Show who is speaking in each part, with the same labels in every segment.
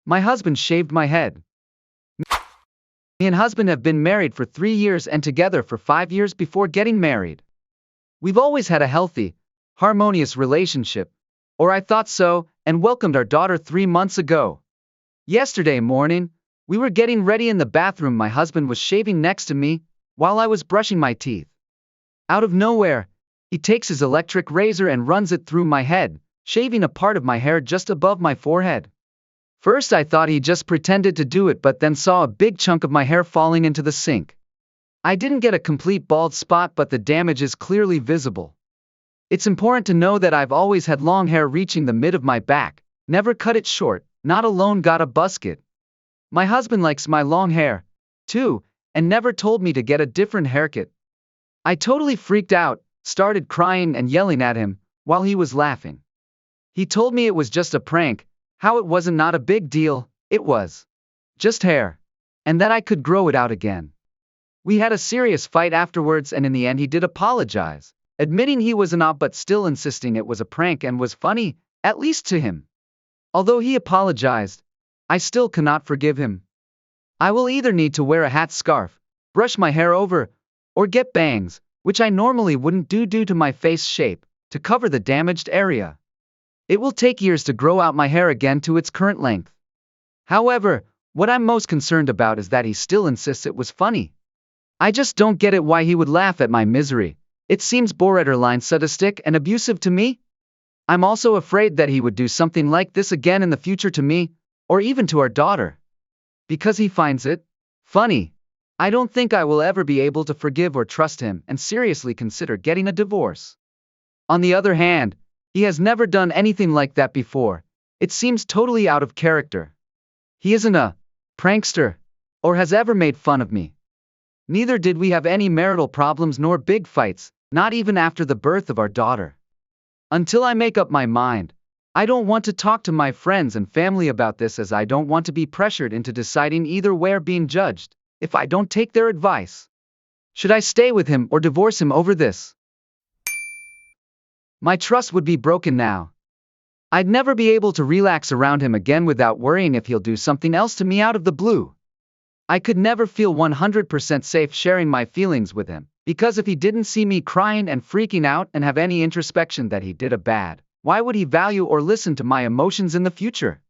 Speaker 1: My husband shaved my head. Me and husband have been married for 3 years and together for 5 years before getting married. We've always had a healthy, harmonious relationship, or I thought so, and welcomed our daughter 3 months ago. Yesterday morning, we were getting ready in the bathroom. My husband was shaving next to me while I was brushing my teeth. Out of nowhere, he takes his electric razor and runs it through my head, shaving a part of my hair just above my forehead. First I thought he just pretended to do it, but then saw a big chunk of my hair falling into the sink. I didn't get a complete bald spot, but the damage is clearly visible. It's important to know that I've always had long hair reaching the mid of my back, never cut it short, not alone got a buzzcut. My husband likes my long hair, too, and never told me to get a different haircut. I totally freaked out, started crying and yelling at him, while he was laughing. He told me it was just a prank, how it wasn't not a big deal, it was just hair, and that I could grow it out again. We had a serious fight afterwards, and in the end he did apologize, admitting he was an op but still insisting it was a prank and was funny, at least to him. Although he apologized, I still cannot forgive him. I will either need to wear a hat scarf, brush my hair over, or get bangs, which I normally wouldn't do due to my face shape, to cover the damaged area. It will take years to grow out my hair again to its current length. However, what I'm most concerned about is that he still insists it was funny. I just don't get it why he would laugh at my misery. It seems borderline sadistic and abusive to me. I'm also afraid that he would do something like this again in the future to me, or even to our daughter. Because he finds it funny, I don't think I will ever be able to forgive or trust him and seriously consider getting a divorce. On the other hand, he has never done anything like that before. It seems totally out of character. He isn't a prankster, or has ever made fun of me. Neither did we have any marital problems nor big fights, not even after the birth of our daughter. Until I make up my mind, I don't want to talk to my friends and family about this, as I don't want to be pressured into deciding either way or being judged if I don't take their advice. Should I stay with him or divorce him over this? My trust would be broken now. I'd never be able to relax around him again without worrying if he'll do something else to me out of the blue. I could never feel 100% safe sharing my feelings with him, because if he didn't see me crying and freaking out and have any introspection that he did a bad, why would he value or listen to my emotions in the future?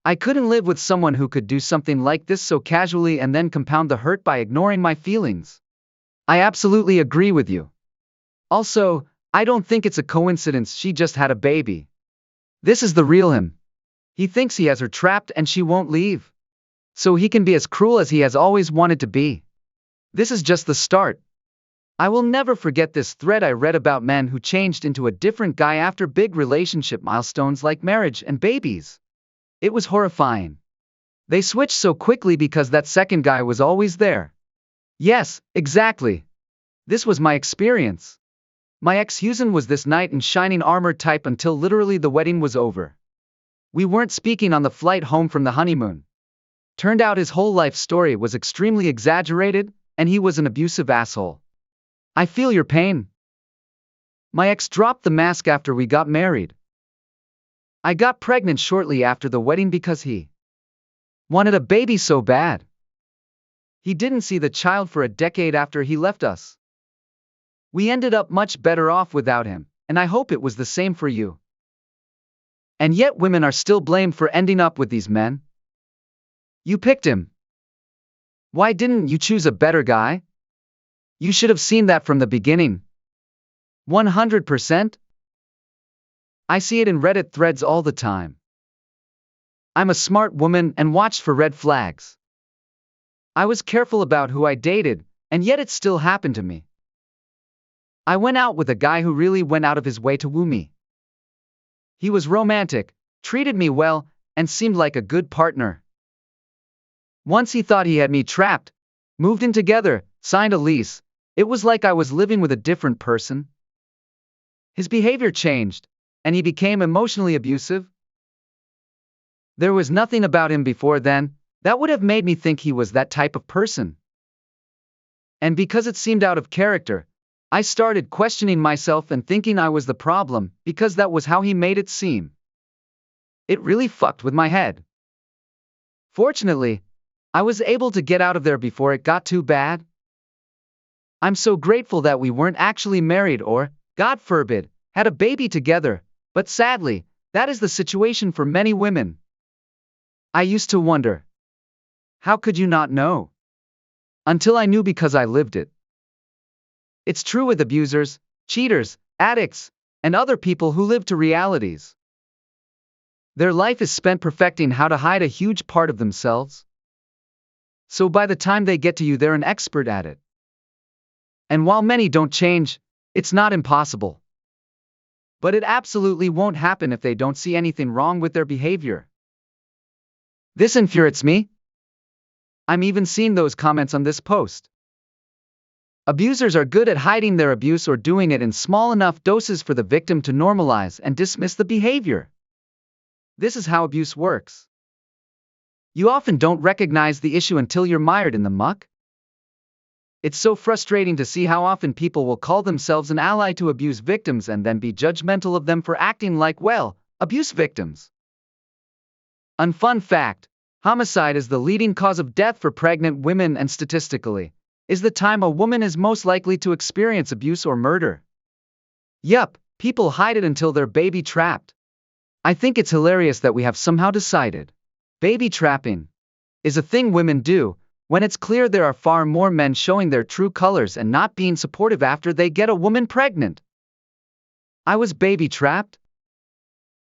Speaker 1: I couldn't live with someone who could do something like this so casually and then compound the hurt by ignoring my feelings. I absolutely agree with you. Also, I don't think it's a coincidence she just had a baby. This is the real him. He thinks he has her trapped and she won't leave. So he can be as cruel as he has always wanted to be. This is just the start. I will never forget this thread I read about men who changed into a different guy after big relationship milestones like marriage and babies. It was horrifying. They switched so quickly because that second guy was always there. Yes, exactly. This was my experience. My ex-husband was this knight in shining armor type until literally the wedding was over. We weren't speaking on the flight home from the honeymoon. Turned out his whole life story was extremely exaggerated, and he was an abusive asshole. I feel your pain. My ex dropped the mask after we got married. I got pregnant shortly after the wedding because he wanted a baby so bad. He didn't see the child for a decade after he left us. We ended up much better off without him, and I hope it was the same for you. And yet women are still blamed for ending up with these men. You picked him. Why didn't you choose a better guy? You should have seen that from the beginning. 100%? I see it in Reddit threads all the time. I'm a smart woman and watched for red flags. I was careful about who I dated, and yet it still happened to me. I went out with a guy who really went out of his way to woo me. He was romantic, treated me well, and seemed like a good partner. Once he thought he had me trapped, moved in together, signed a lease. It was like I was living with a different person. His behavior changed, and he became emotionally abusive. There was nothing about him before then that would have made me think he was that type of person. And because it seemed out of character, I started questioning myself and thinking I was the problem, because that was how he made it seem. It really fucked with my head. Fortunately, I was able to get out of there before it got too bad. I'm so grateful that we weren't actually married or, God forbid, had a baby together, but sadly, that is the situation for many women. I used to wonder, how could you not know? Until I knew because I lived it. It's true with abusers, cheaters, addicts, and other people who live to realities. Their life is spent perfecting how to hide a huge part of themselves. So by the time they get to you, they're an expert at it. And while many don't change, it's not impossible. But it absolutely won't happen if they don't see anything wrong with their behavior. This infuriates me. I'm even seeing those comments on this post. Abusers are good at hiding their abuse or doing it in small enough doses for the victim to normalize and dismiss the behavior. This is how abuse works. You often don't recognize the issue until you're mired in the muck. It's so frustrating to see how often people will call themselves an ally to abuse victims and then be judgmental of them for acting like, well, abuse victims. Unfun fact, homicide is the leading cause of death for pregnant women and statistically, is the time a woman is most likely to experience abuse or murder. Yup, people hide it until they're baby trapped. I think it's hilarious that we have somehow decided baby trapping is a thing women do, when it's clear there are far more men showing their true colors and not being supportive after they get a woman pregnant. I was baby trapped?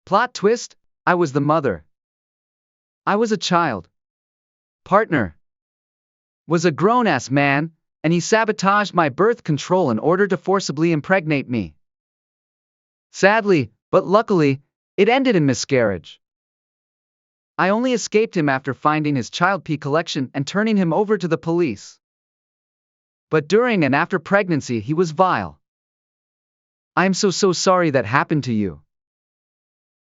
Speaker 1: Plot twist, I was the mother. I was a child. Partner was a grown-ass man, and he sabotaged my birth control in order to forcibly impregnate me. Sadly, but luckily, it ended in miscarriage. I only escaped him after finding his child pee collection and turning him over to the police. But during and after pregnancy he was vile. I am so sorry that happened to you.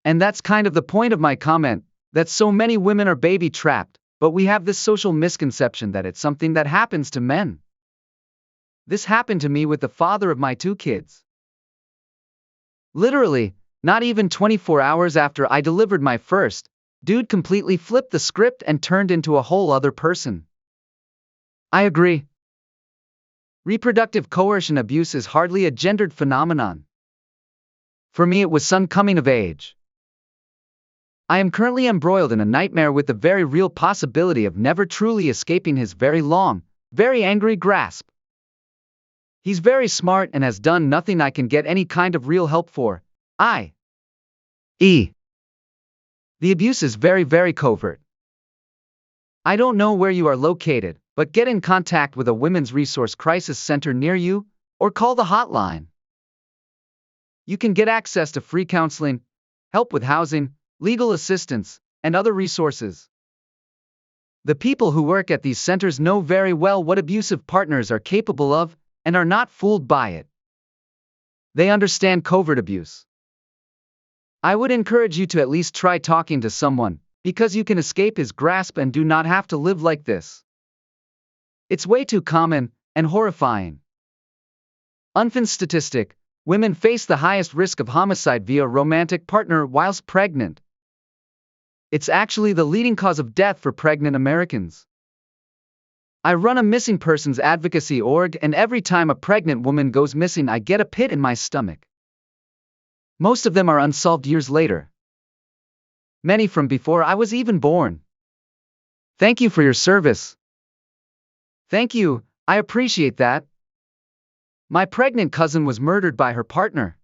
Speaker 1: And that's kind of the point of my comment, that so many women are baby trapped, but we have this social misconception that it's something that happens to men. This happened to me with the father of my 2 kids. Literally, not even 24 hours after I delivered my first, dude completely flipped the script and turned into a whole other person. I agree. Reproductive coercion abuse is hardly a gendered phenomenon. For me, it was son coming of age. I am currently embroiled in a nightmare with the very real possibility of never truly escaping his very long, very angry grasp. He's very smart and has done nothing I can get any kind of real help for. The abuse is very covert. I don't know where you are located, but get in contact with a women's resource crisis center near you, or call the hotline. You can get access to free counseling, help with housing, legal assistance, and other resources. The people who work at these centers know very well what abusive partners are capable of, and are not fooled by it. They understand covert abuse. I would encourage you to at least try talking to someone, because you can escape his grasp and do not have to live like this. It's way too common, and horrifying. Unfun statistic, women face the highest risk of homicide via romantic partner whilst pregnant. It's actually the leading cause of death for pregnant Americans. I run a missing persons advocacy org, and every time a pregnant woman goes missing I get a pit in my stomach. Most of them are unsolved years later. Many from before I was even born. Thank you for your service. Thank you, I appreciate that. My pregnant cousin was murdered by her partner.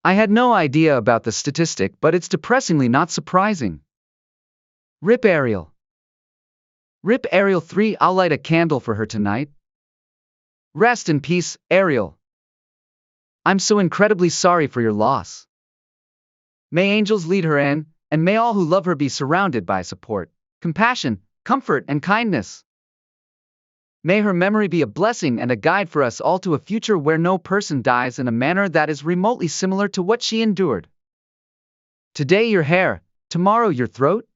Speaker 1: I had no idea about the statistic, but it's depressingly not surprising. Rip Ariel. Rip Ariel 3. I'll light a candle for her tonight. Rest in peace, Ariel. I'm so incredibly sorry for your loss. May angels lead her in, and may all who love her be surrounded by support, compassion, comfort, and kindness. May her memory be a blessing and a guide for us all to a future where no person dies in a manner that is remotely similar to what she endured. Today your hair, tomorrow your throat?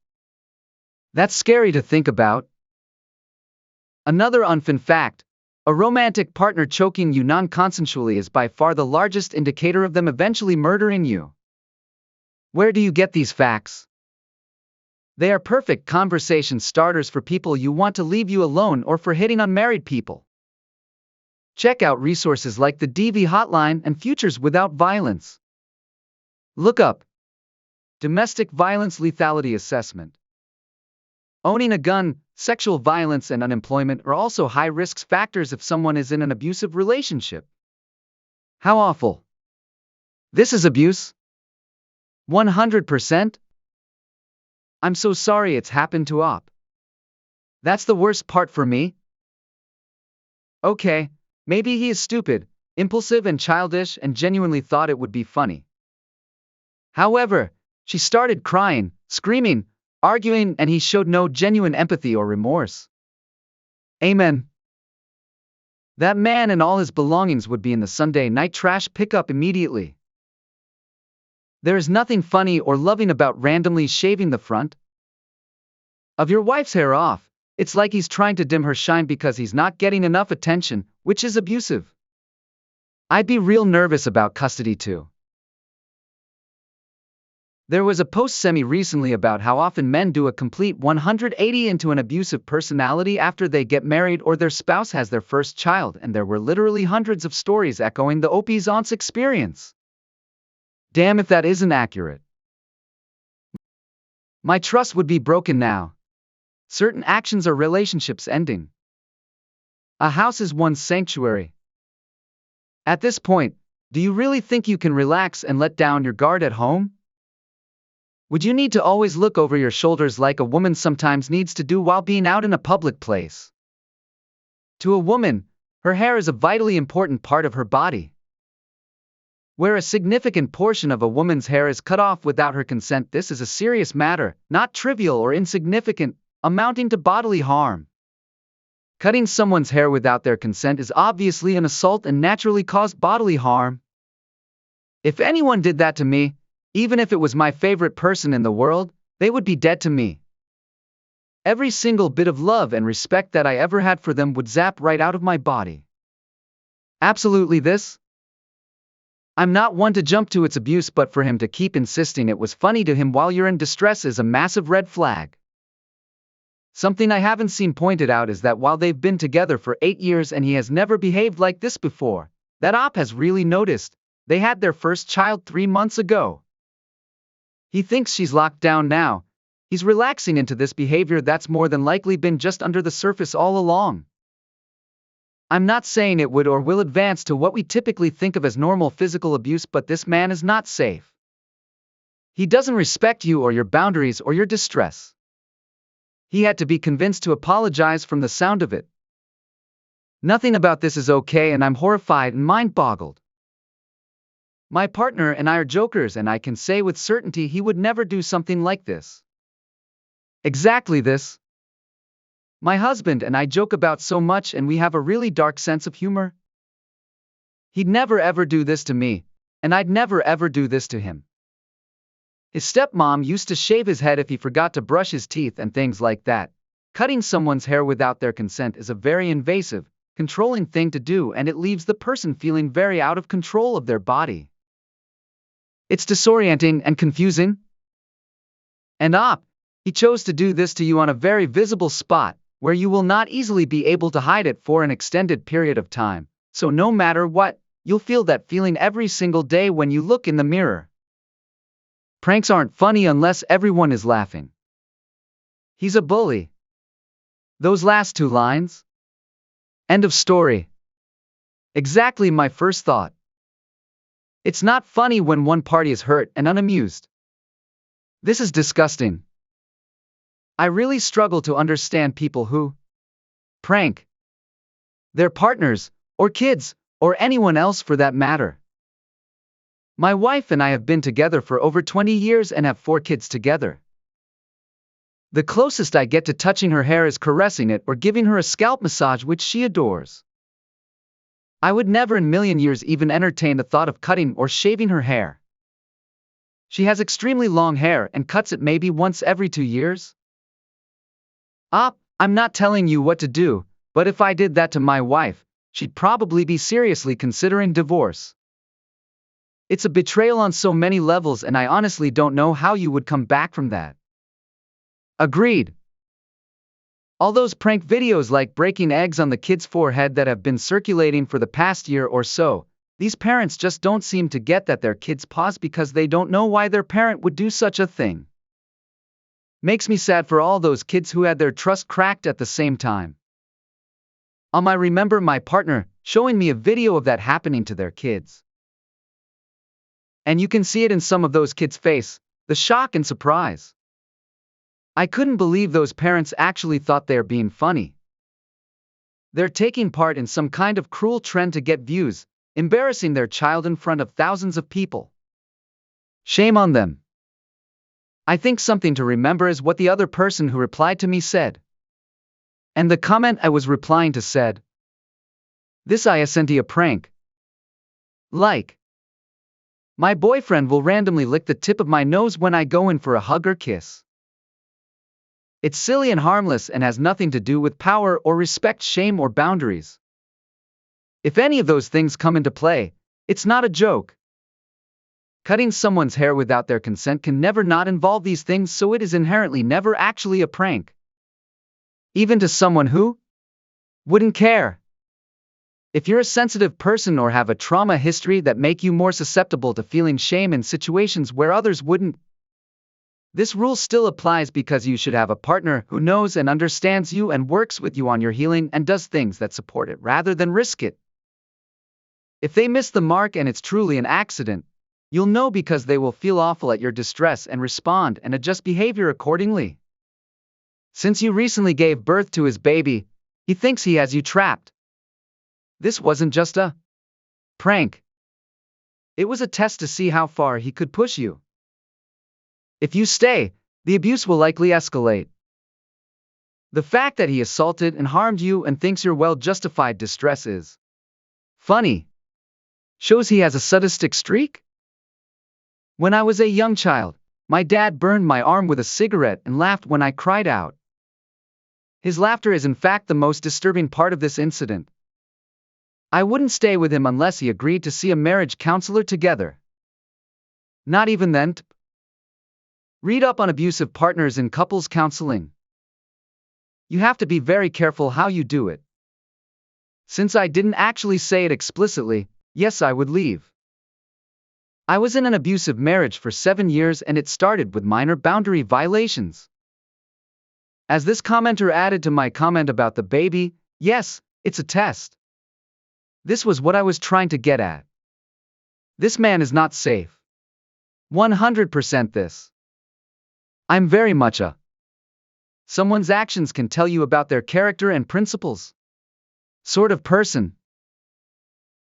Speaker 1: That's scary to think about. Another unfun fact, a romantic partner choking you non-consensually is by far the largest indicator of them eventually murdering you. Where do you get these facts? They are perfect conversation starters for people you want to leave you alone or for hitting on married people. Check out resources like the DV Hotline and Futures Without Violence. Look up Domestic Violence Lethality Assessment. Owning a gun, sexual violence, and unemployment are also high risk factors if someone is in an abusive relationship. How awful. This is abuse? 100%? I'm so sorry it's happened to Op. That's the worst part for me. Okay, maybe he is stupid, impulsive, and childish and genuinely thought it would be funny. However, she started crying, screaming, arguing, and he showed no genuine empathy or remorse. Amen. That man and all his belongings would be in the Sunday night trash pickup immediately. There is nothing funny or loving about randomly shaving the front of your wife's hair off. It's like he's trying to dim her shine because he's not getting enough attention, which is abusive. I'd be real nervous about custody too. There was a post semi-recently about how often men do a complete 180 into an abusive personality after they get married or their spouse has their first child, and there were literally hundreds of stories echoing the OP's aunt's experience. Damn if that isn't accurate. My trust would be broken now. Certain actions are relationships ending. A house is one's sanctuary. At this point, do you really think you can relax and let down your guard at home? Would you need to always look over your shoulders like a woman sometimes needs to do while being out in a public place? To a woman, her hair is a vitally important part of her body. Where a significant portion of a woman's hair is cut off without her consent, this is a serious matter, not trivial or insignificant, amounting to bodily harm. Cutting someone's hair without their consent is obviously an assault and naturally cause bodily harm. If anyone did that to me, even if it was my favorite person in the world, they would be dead to me. Every single bit of love and respect that I ever had for them would zap right out of my body. Absolutely this. I'm not one to jump to its abuse, but for him to keep insisting it was funny to him while you're in distress is a massive red flag. Something I haven't seen pointed out is that while they've been together for 8 years and he has never behaved like this before, that Op has really noticed. They had their first child 3 months ago. He thinks she's locked down now. He's relaxing into this behavior that's more than likely been just under the surface all along. I'm not saying it would or will advance to what we typically think of as normal physical abuse, but this man is not safe. He doesn't respect you or your boundaries or your distress. He had to be convinced to apologize from the sound of it. Nothing about this is okay, and I'm horrified and mind-boggled. My partner and I are jokers, and I can say with certainty he would never do something like this. Exactly this. My husband and I joke about so much, and we have a really dark sense of humor. He'd never ever do this to me, and I'd never ever do this to him. His stepmom used to shave his head if he forgot to brush his teeth and things like that. Cutting someone's hair without their consent is a very invasive, controlling thing to do, and it leaves the person feeling very out of control of their body. It's disorienting and confusing. And Op, he chose to do this to you on a very visible spot, where you will not easily be able to hide it for an extended period of time, so no matter what, you'll feel that feeling every single day when you look in the mirror. Pranks aren't funny unless everyone is laughing. He's a bully. Those last 2 lines? End of story. Exactly my first thought. It's not funny when one party is hurt and unamused. This is disgusting. I really struggle to understand people who prank their partners, or kids, or anyone else for that matter. My wife and I have been together for over 20 years and have 4 kids together. The closest I get to touching her hair is caressing it or giving her a scalp massage, which she adores. I would never in a million years even entertain the thought of cutting or shaving her hair. She has extremely long hair and cuts it maybe once every 2 years. I'm not telling you what to do, but if I did that to my wife, she'd probably be seriously considering divorce. It's a betrayal on so many levels, and I honestly don't know how you would come back from that. Agreed. All those prank videos like breaking eggs on the kid's forehead that have been circulating for the past year or so, these parents just don't seem to get that their kids pause because they don't know why their parent would do such a thing. Makes me sad for all those kids who had their trust cracked at the same time. I remember my partner showing me a video of that happening to their kids. And you can see it in some of those kids' face, the shock and surprise. I couldn't believe those parents actually thought they're being funny. They're taking part in some kind of cruel trend to get views, embarrassing their child in front of thousands of people. Shame on them. I think something to remember is what the other person who replied to me said. And the comment I was replying to said, "This I sent a prank. Like, my boyfriend will randomly lick the tip of my nose when I go in for a hug or kiss. It's silly and harmless and has nothing to do with power or respect, shame or boundaries. If any of those things come into play, it's not a joke. Cutting someone's hair without their consent can never not involve these things, so it is inherently never actually a prank. Even to someone who wouldn't care. If you're a sensitive person or have a trauma history that make you more susceptible to feeling shame in situations where others wouldn't, this rule still applies because you should have a partner who knows and understands you and works with you on your healing and does things that support it rather than risk it. If they miss the mark and it's truly an accident, you'll know because they will feel awful at your distress and respond and adjust behavior accordingly. Since you recently gave birth to his baby, he thinks he has you trapped. This wasn't just a prank. It was a test to see how far he could push you. If you stay, the abuse will likely escalate. The fact that he assaulted and harmed you and thinks your well-justified distress is funny shows he has a sadistic streak. When I was a young child, my dad burned my arm with a cigarette and laughed when I cried out. His laughter is in fact the most disturbing part of this incident. I wouldn't stay with him unless he agreed to see a marriage counselor together. Not even then. Read up on abusive partners in couples counseling. You have to be very careful how you do it. Since I didn't actually say it explicitly, yes, I would leave. I was in an abusive marriage for 7 years and it started with minor boundary violations. As this commenter added to my comment about the baby, yes, it's a test. This was what I was trying to get at. This man is not safe. 100% this. I'm very much a someone's actions can tell you about their character and principles sort of person.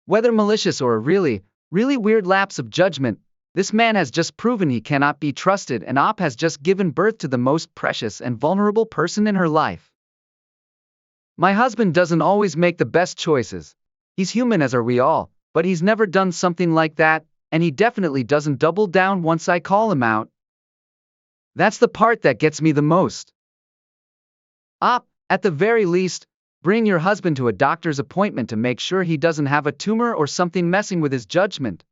Speaker 1: Whether malicious or a really weird lapse of judgment, this man has just proven he cannot be trusted and has just given birth to the most precious and vulnerable person in her life. My husband doesn't always make the best choices. He's human as are we all, but he's never done something like that, and he definitely doesn't double down once I call him out. That's the part that gets me the most. At the very least, bring your husband to a doctor's appointment to make sure he doesn't have a tumor or something messing with his judgment.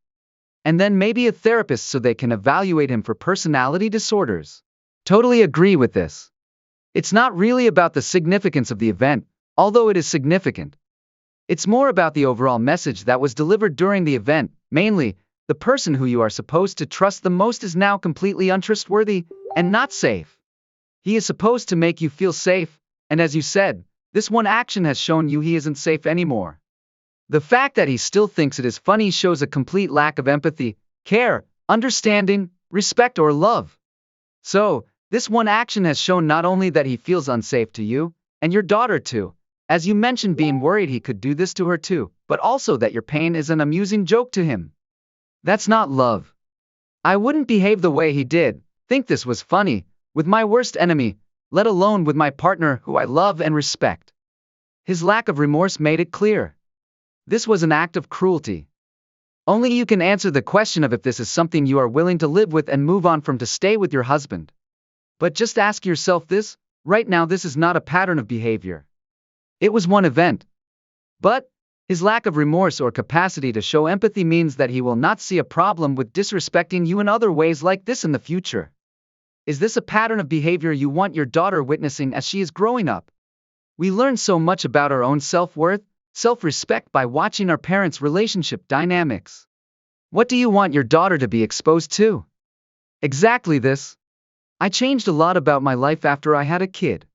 Speaker 1: And then maybe a therapist so they can evaluate him for personality disorders. Totally agree with this. It's not really about the significance of the event, although it is significant. It's more about the overall message that was delivered during the event, mainly, the person who you are supposed to trust the most is now completely untrustworthy and not safe. He is supposed to make you feel safe, and as you said, this one action has shown you he isn't safe anymore. The fact that he still thinks it is funny shows a complete lack of empathy, care, understanding, respect or love. So, this one action has shown not only that he feels unsafe to you, and your daughter too, as you mentioned being worried he could do this to her too, but also that your pain is an amusing joke to him. That's not love. I wouldn't behave the way he did, think this was funny, with my worst enemy, let alone with my partner who I love and respect. His lack of remorse made it clear. This was an act of cruelty. Only you can answer the question of if this is something you are willing to live with and move on from to stay with your husband. But just ask yourself this, right now this is not a pattern of behavior. It was one event. But, his lack of remorse or capacity to show empathy means that he will not see a problem with disrespecting you in other ways like this in the future. Is this a pattern of behavior you want your daughter witnessing as she is growing up? We learn so much about our own self-worth, self-respect by watching our parents' relationship dynamics. What do you want your daughter to be exposed to? Exactly this. I changed a lot about my life after I had a kid.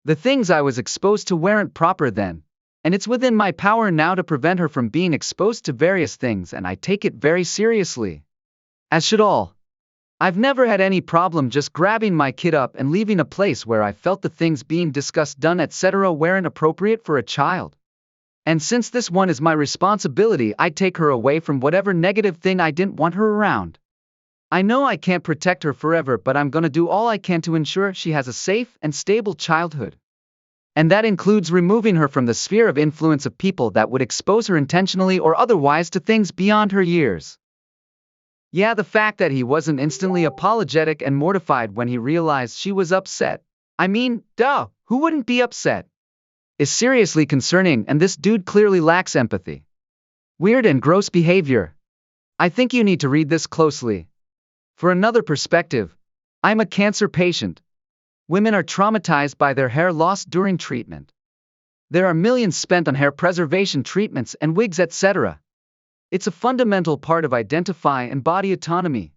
Speaker 1: The things I was exposed to weren't proper then, and it's within my power now to prevent her from being exposed to various things, and I take it very seriously. As should all. I've never had any problem just grabbing my kid up and leaving a place where I felt the things being discussed, done, etc. weren't appropriate for a child. And since this one is my responsibility, I take her away from whatever negative thing I didn't want her around. I know I can't protect her forever, but I'm gonna do all I can to ensure she has a safe and stable childhood. And that includes removing her from the sphere of influence of people that would expose her intentionally or otherwise to things beyond her years. Yeah, the fact that he wasn't instantly apologetic and mortified when he realized she was upset. I mean, duh, who wouldn't be upset? Is seriously concerning, and this dude clearly lacks empathy. Weird and gross behavior. I think you need to read this closely. For another perspective, I'm a cancer patient. Women are traumatized by their hair loss during treatment. There are millions spent on hair preservation treatments and wigs, etc. It's a fundamental part of identity and body autonomy.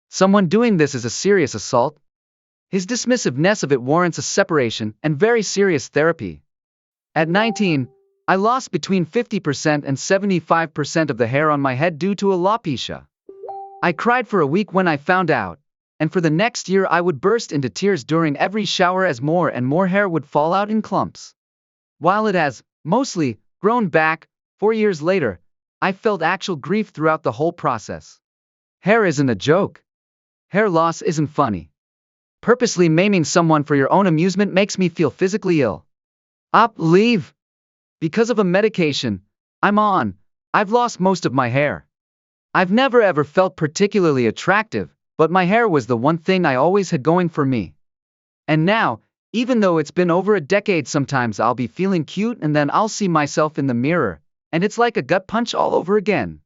Speaker 1: Someone doing this is a serious assault. His dismissiveness of it warrants a separation and very serious therapy. At 19, I lost between 50% and 75% of the hair on my head due to alopecia. I cried for a week when I found out, and for the next year I would burst into tears during every shower as more and more hair would fall out in clumps. While it has, mostly, grown back, 4 years later, I felt actual grief throughout the whole process. Hair isn't a joke. Hair loss isn't funny. Purposely maiming someone for your own amusement makes me feel physically ill. Leave. Because of a medication I'm on, I've lost most of my hair. I've never ever felt particularly attractive, but my hair was the one thing I always had going for me. And now, even though it's been over a decade, sometimes I'll be feeling cute and then I'll see myself in the mirror, and it's like a gut punch all over again.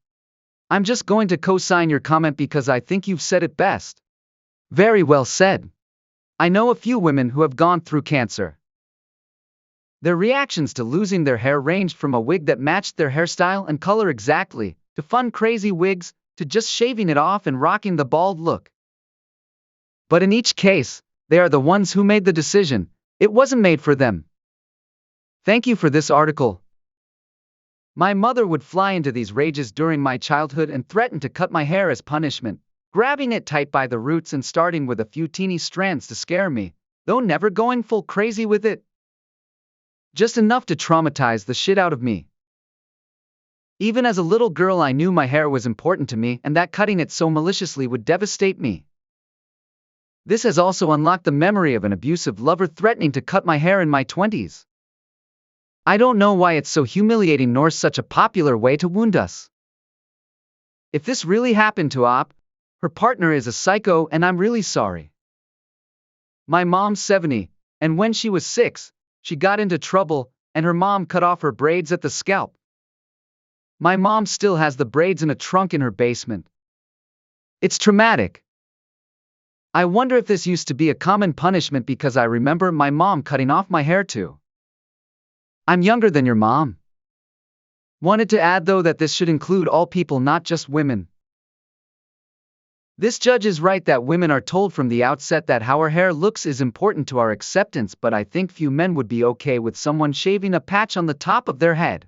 Speaker 1: I'm just going to co-sign your comment because I think you've said it best. Very well said. I know a few women who have gone through cancer. Their reactions to losing their hair ranged from a wig that matched their hairstyle and color exactly, to fun crazy wigs, to just shaving it off and rocking the bald look. But in each case, they are the ones who made the decision. It wasn't made for them. Thank you for this article. My mother would fly into these rages during my childhood and threaten to cut my hair as punishment, grabbing it tight by the roots and starting with a few teeny strands to scare me, though never going full crazy with it. Just enough to traumatize the shit out of me. Even as a little girl, I knew my hair was important to me and that cutting it so maliciously would devastate me. This has also unlocked the memory of an abusive lover threatening to cut my hair in my 20s. I don't know why it's so humiliating nor such a popular way to wound us. If this really happened to her partner is a psycho, and I'm really sorry. My mom's 70, and when she was 6, she got into trouble, and her mom cut off her braids at the scalp. My mom still has the braids in a trunk in her basement. It's traumatic. I wonder if this used to be a common punishment because I remember my mom cutting off my hair too. I'm younger than your mom. Wanted to add though that this should include all people, not just women. This judge is right that women are told from the outset that how our hair looks is important to our acceptance, but I think few men would be okay with someone shaving a patch on the top of their head.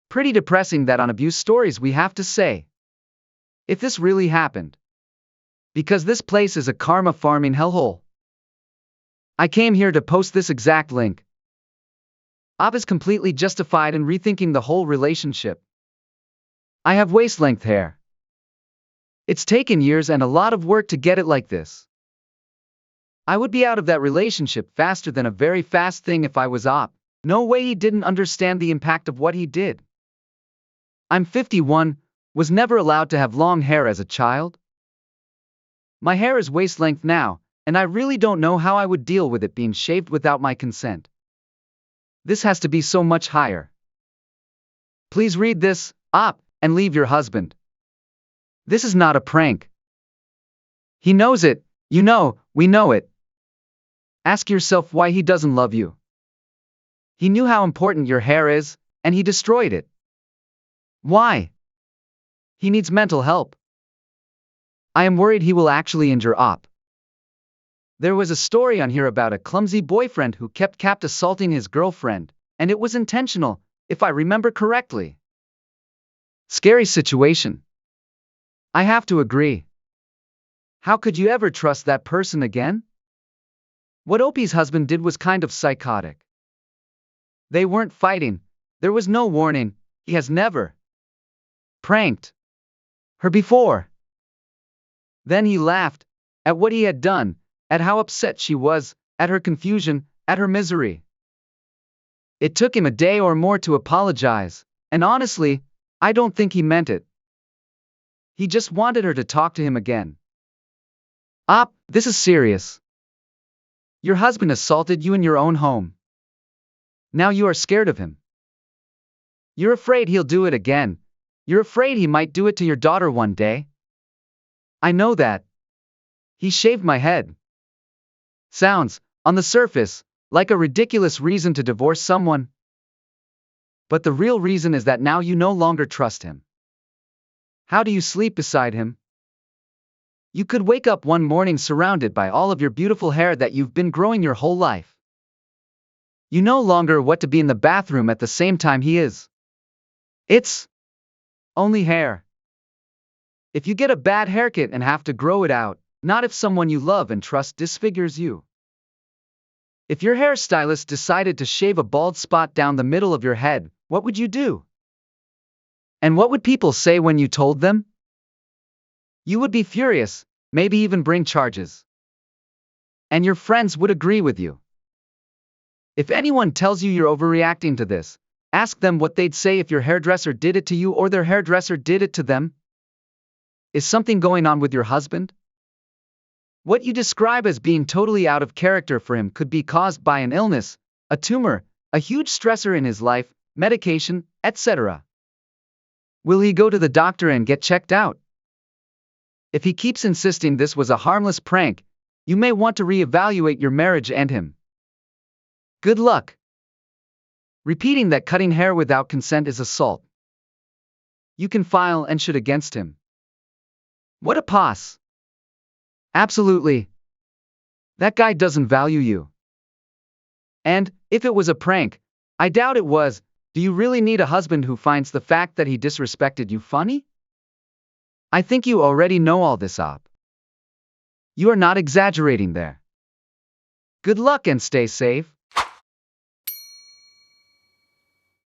Speaker 1: Pretty depressing that on abuse stories we have to say. If this really happened. Because this place is a karma farming hellhole. I came here to post this exact link. Ab is completely justified in rethinking the whole relationship. I have waist-length hair. It's taken years and a lot of work to get it like this. I would be out of that relationship faster than a very fast thing if I was Ab. No way he didn't understand the impact of what he did. I'm 51, was never allowed to have long hair as a child. My hair is waist-length now, and I really don't know how I would deal with it being shaved without my consent. This has to be so much higher. Please read this, and leave your husband. This is not a prank. He knows it, We know it. Ask yourself why he doesn't love you. He knew how important your hair is, and he destroyed it. Why? He needs mental help. I am worried he will actually injure Op. There was a story on here about a clumsy boyfriend who kept assaulting his girlfriend, and it was intentional, if I remember correctly. Scary situation. I have to agree. How could you ever trust that person again? What Opie's husband did was kind of psychotic. They weren't fighting, there was no warning, he has never pranked her before. Then he laughed at what he had done, at how upset she was, at her confusion, at her misery. It took him a day or more to apologize, and honestly, I don't think he meant it. He just wanted her to talk to him again. Op, this is serious. Your husband assaulted you in your own home. Now you are scared of him. You're afraid he'll do it again. You're afraid he might do it to your daughter one day. I know that. He shaved my head. Sounds, on the surface, like a ridiculous reason to divorce someone. But the real reason is that now you no longer trust him. How do you sleep beside him? You could wake up one morning surrounded by all of your beautiful hair that you've been growing your whole life. You no longer want to be in the bathroom at the same time he is. It's only hair. If you get a bad haircut and have to grow it out, not if someone you love and trust disfigures you. If your hairstylist decided to shave a bald spot down the middle of your head, what would you do? And what would people say when you told them? You would be furious, maybe even bring charges. And your friends would agree with you. If anyone tells you you're overreacting to this, ask them what they'd say if your hairdresser did it to you or their hairdresser did it to them. Is something going on with your husband? What you describe as being totally out of character for him could be caused by an illness, a tumor, a huge stressor in his life, medication, etc. Will he go to the doctor and get checked out? If he keeps insisting this was a harmless prank, you may want to reevaluate your marriage and him. Good luck. Repeating that cutting hair without consent is assault. You can file and should against him. What a poss. Absolutely. That guy doesn't value you. And, if it was a prank, I doubt it was, do you really need a husband who finds the fact that he disrespected you funny? I think you already know all this, Op. You are not exaggerating there. Good luck and stay safe.